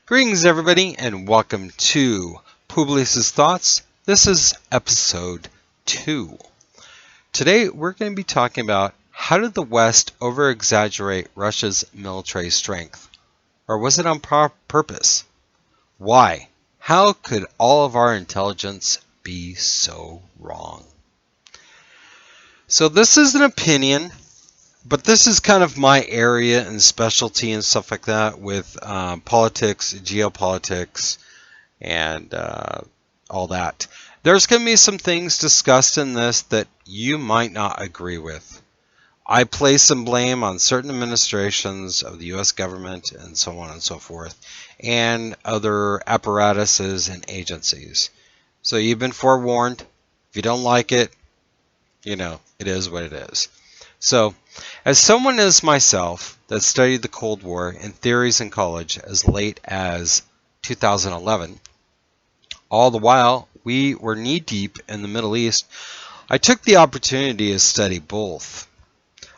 Greetings, everybody, and welcome to Publius's Thoughts. This is episode 2. Today, we're going to be talking about how did the West over-exaggerate Russia's military strength? Or was it on purpose? Why? How could all of our intelligence be so wrong? So this is an opinion, but this is kind of my area and specialty and stuff like that with politics, geopolitics, and all that. There's going to be some things discussed in this that you might not agree with. I place some blame on certain administrations of the U.S. government and so on and so forth, and other apparatuses and agencies. So you've been forewarned. If you don't like it, you know, it is what it is. So, as someone as myself that studied the Cold War and theories in college as late as 2011, all the while we were knee-deep in the Middle East, I took the opportunity to study both.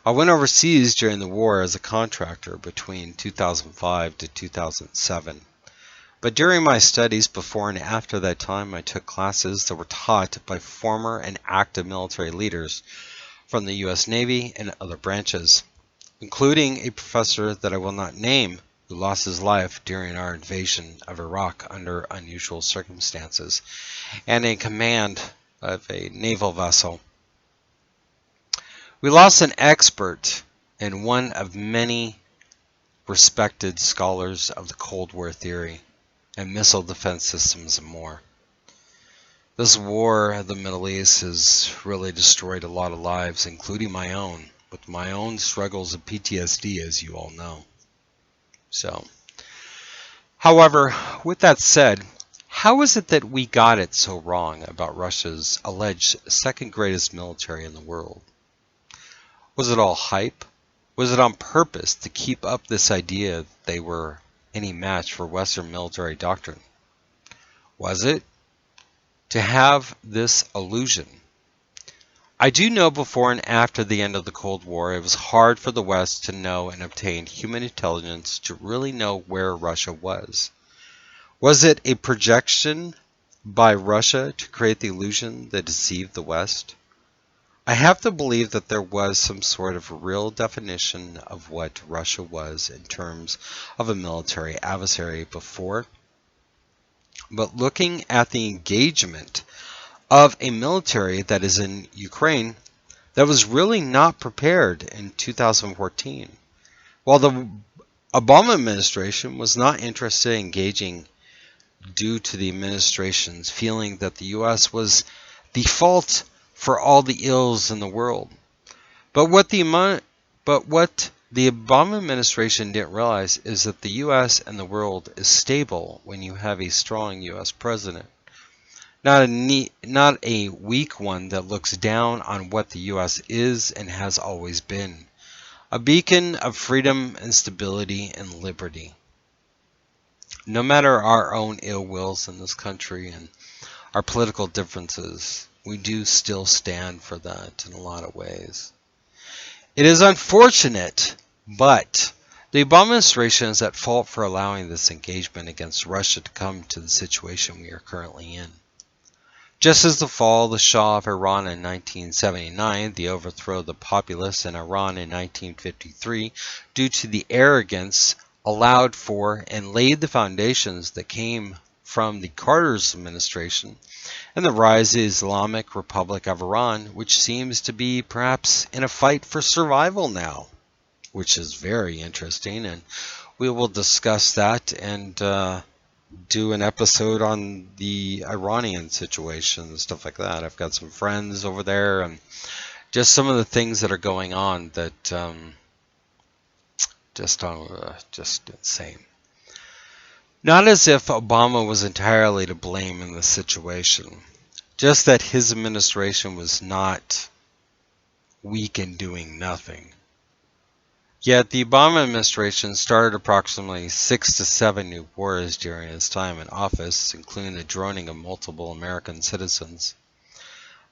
I went overseas during the war as a contractor between 2005 to 2007. But during my studies before and after that time, I took classes that were taught by former and active military leaders from the U.S. Navy and other branches, including a professor that I will not name who lost his life during our invasion of Iraq under unusual circumstances, and in command of a naval vessel. We lost an expert and one of many respected scholars of the Cold War theory and missile defense systems and more. This war in the Middle East has really destroyed a lot of lives, including my own, with my own struggles of PTSD, as you all know. So, however, with that said, how is it that we got it so wrong about Russia's alleged second greatest military in the world? Was it all hype? Was it on purpose to keep up this idea that they were any match for Western military doctrine? Was it to have this illusion? I do know before and after the end of the Cold War, it was hard for the West to know and obtain human intelligence to really know where Russia was. Was it a projection by Russia to create the illusion that deceived the West? I have to believe that there was some sort of real definition of what Russia was in terms of a military adversary before. But looking at the engagement of a military that is in Ukraine that was really not prepared in 2014, while the Obama administration was not interested in engaging due to the administration's feeling that the U.S. was the fault for all the ills in the world. But what the Obama administration didn't realize is that the U.S. and the world is stable when you have a strong U.S. president. Not a weak one that looks down on what the U.S. is and has always been. A beacon of freedom and stability and liberty. No matter our own ill wills in this country and our political differences, we do still stand for that in a lot of ways. It is unfortunate, but the Obama administration is at fault for allowing this engagement against Russia to come to the situation we are currently in. Just as the fall of the Shah of Iran in 1979, the overthrow of the populace in Iran in 1953, due to the arrogance allowed for and laid the foundations that came from the Carter's administration, and the rise of the Islamic Republic of Iran, which seems to be perhaps in a fight for survival now, which is very interesting, and we will discuss that and do an episode on the Iranian situation and stuff like that. I've got some friends over there, and just some of the things that are going on that just insane. Not as if Obama was entirely to blame in this situation, just that his administration was not weak in doing nothing. Yet the Obama administration started approximately 6 to 7 new wars during his time in office, including the droning of multiple American citizens.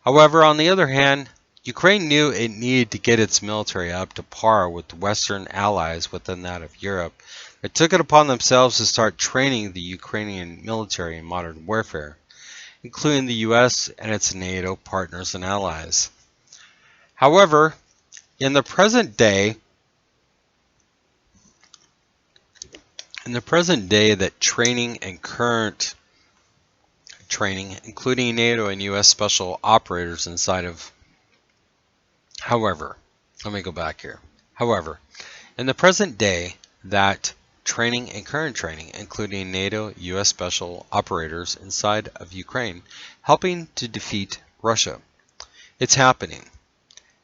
However, on the other hand, Ukraine knew it needed to get its military up to par with Western allies within that of Europe It took it upon themselves to start training the Ukrainian military in modern warfare, including the US and its NATO partners and allies. However, in the present day that training and current training, including NATO and US special operators inside of, however, let me go back here. However, in the present day that training and current training, including NATO, US special operators inside of Ukraine, helping to defeat Russia. It's happening.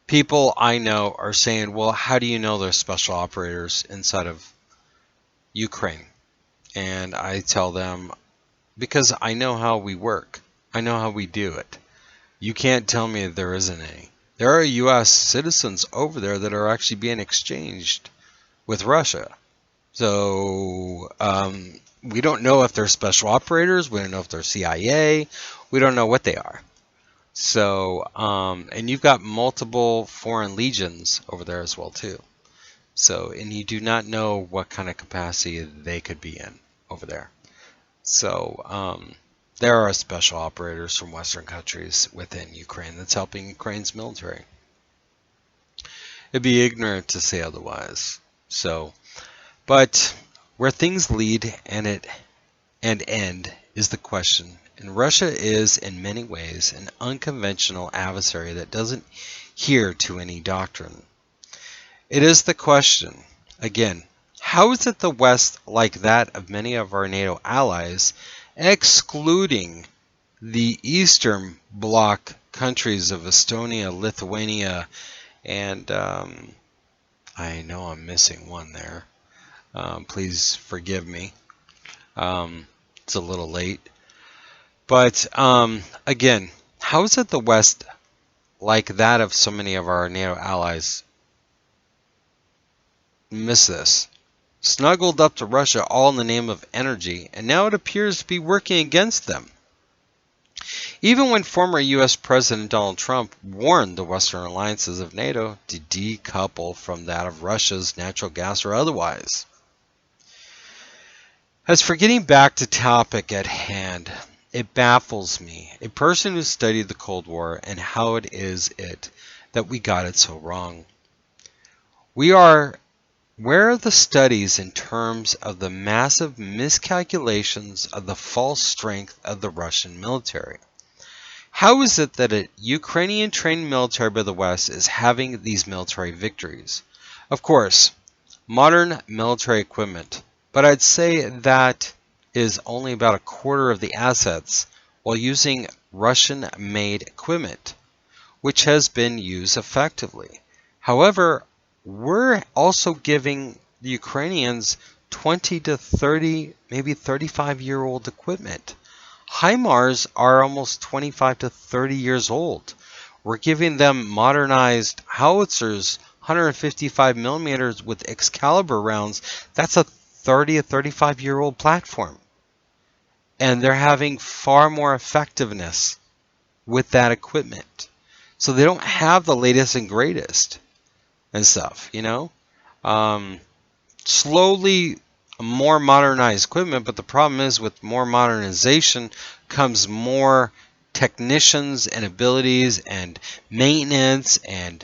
People I know are saying, well, how do you know there's special operators inside of Ukraine? And I tell them, because I know how we work. I know how we do it. You can't tell me there isn't any. There are U.S. citizens over there that are actually being exchanged with Russia. So we don't know if they're special operators. We don't know if they're CIA. We don't know what they are. So, and you've got multiple foreign legions over there as well too. So, and you do not know what kind of capacity they could be in over there. So, there are special operators from Western countries within Ukraine that's helping Ukraine's military. It'd be ignorant to say otherwise. So, but where things lead and end is the question. And Russia is, in many ways, an unconventional adversary that doesn't adhere to any doctrine. It is the question, again, how is it the West, like that of many of our NATO allies, excluding the Eastern Bloc countries of Estonia, Lithuania, and I know I'm missing one there. Please forgive me. It's a little late. But again, how is it the West, like that of so many of our NATO allies, miss this? Snuggled up to Russia all in the name of energy, and now it appears to be working against them. Even when former U.S. President Donald Trump warned the Western alliances of NATO to decouple from that of Russia's natural gas or otherwise. As for getting back to topic at hand, it baffles me, a person who studied the Cold War, and how it is that we got it so wrong. Where are the studies in terms of the massive miscalculations of the false strength of the Russian military? How is it that a Ukrainian trained military by the West is having these military victories? Of course, modern military equipment, but I'd say that is only about a quarter of the assets while using Russian-made equipment, which has been used effectively. However, we're also giving the Ukrainians 20 to 30, maybe 35-year-old equipment. HIMARS are almost 25 to 30 years old. We're giving them modernized howitzers, 155 millimeters with Excalibur rounds. That's a 30 to 35-year-old platform. And they're having far more effectiveness with that equipment. So they don't have the latest and greatest and stuff, you know. Slowly more modernized equipment, but the problem is with more modernization comes more technicians and abilities and maintenance and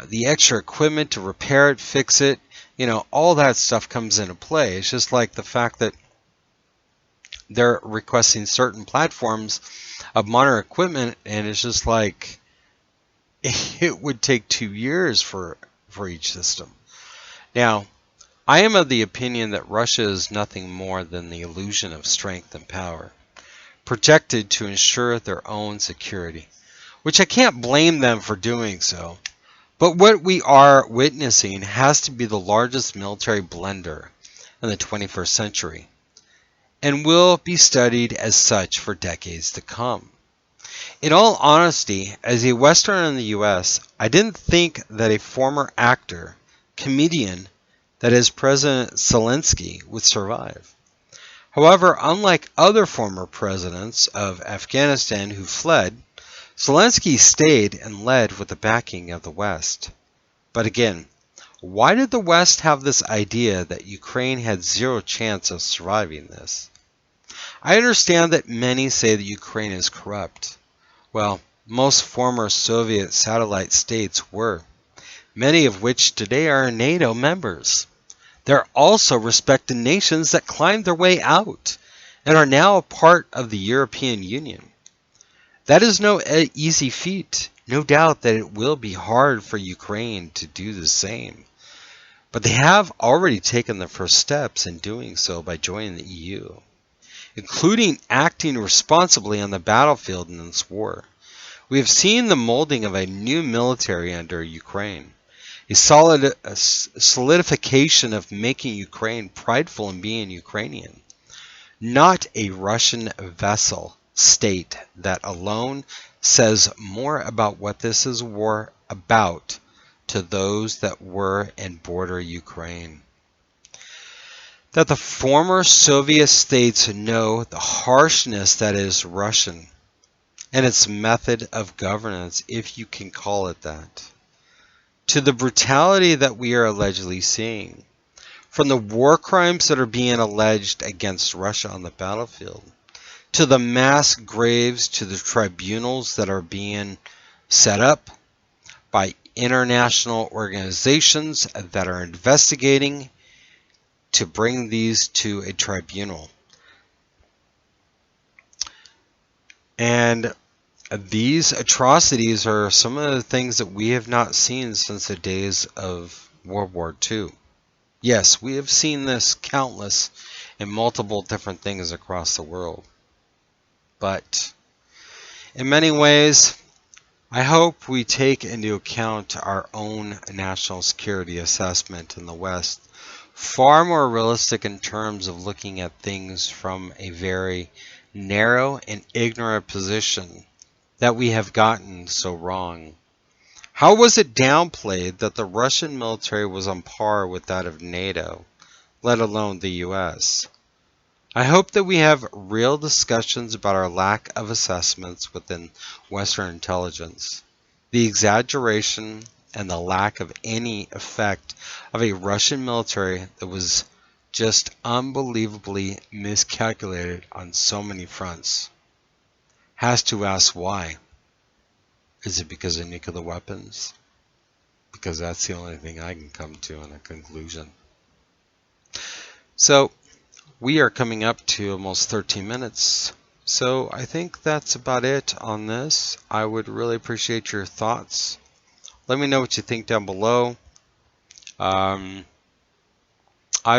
the extra equipment to repair it, fix it, you know, all that stuff comes into play. It's just like the fact that they're requesting certain platforms of modern equipment, and it's just like it would take 2 years for each system. Now, I am of the opinion that Russia is nothing more than the illusion of strength and power, projected to ensure their own security, which I can't blame them for doing so. But what we are witnessing has to be the largest military blunder in the 21st century, and will be studied as such for decades to come. In all honesty, as a Westerner in the U.S., I didn't think that a former actor, comedian, that is President Zelensky, would survive. However, unlike other former presidents of Afghanistan who fled, Zelensky stayed and led with the backing of the West. But again, Why did the West have this idea that Ukraine had zero chance of surviving this? I understand that many say that Ukraine is corrupt. Well, most former Soviet satellite states were, many of which today are NATO members. There are also respected nations that climbed their way out and are now a part of the European Union. That is no easy feat. No doubt that it will be hard for Ukraine to do the same. But they have already taken the first steps in doing so by joining the EU, including acting responsibly on the battlefield in this war. We have seen the molding of a new military under Ukraine, a solidification of making Ukraine prideful in being Ukrainian, not a Russian vassal state that alone says more about what this is a war about to those that were and border Ukraine. That the former Soviet states know the harshness that is Russian and its method of governance, if you can call it that, to the brutality that we are allegedly seeing, from the war crimes that are being alleged against Russia on the battlefield, to the mass graves, to the tribunals that are being set up by international organizations that are investigating to bring these to a tribunal. And these atrocities are some of the things that we have not seen since the days of World War II. Yes, we have seen this countless in multiple different things across the world. But in many ways, I hope we take into account our own national security assessment in the West, far more realistic in terms of looking at things from a very narrow and ignorant position that we have gotten so wrong. How was it downplayed that the Russian military was on par with that of NATO, let alone the US? I hope that we have real discussions about our lack of assessments within Western intelligence, the exaggeration and the lack of any effect of a Russian military that was just unbelievably miscalculated on so many fronts. Has to ask why. Is it because of nuclear weapons? Because that's the only thing I can come to in a conclusion. So, we are coming up to almost 13 minutes. So, I think that's about it on this. I would really appreciate your thoughts. Let me know what you think down below. I'd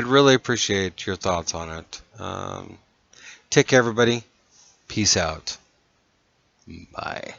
really appreciate your thoughts on it. Take care, everybody. Peace out. Bye.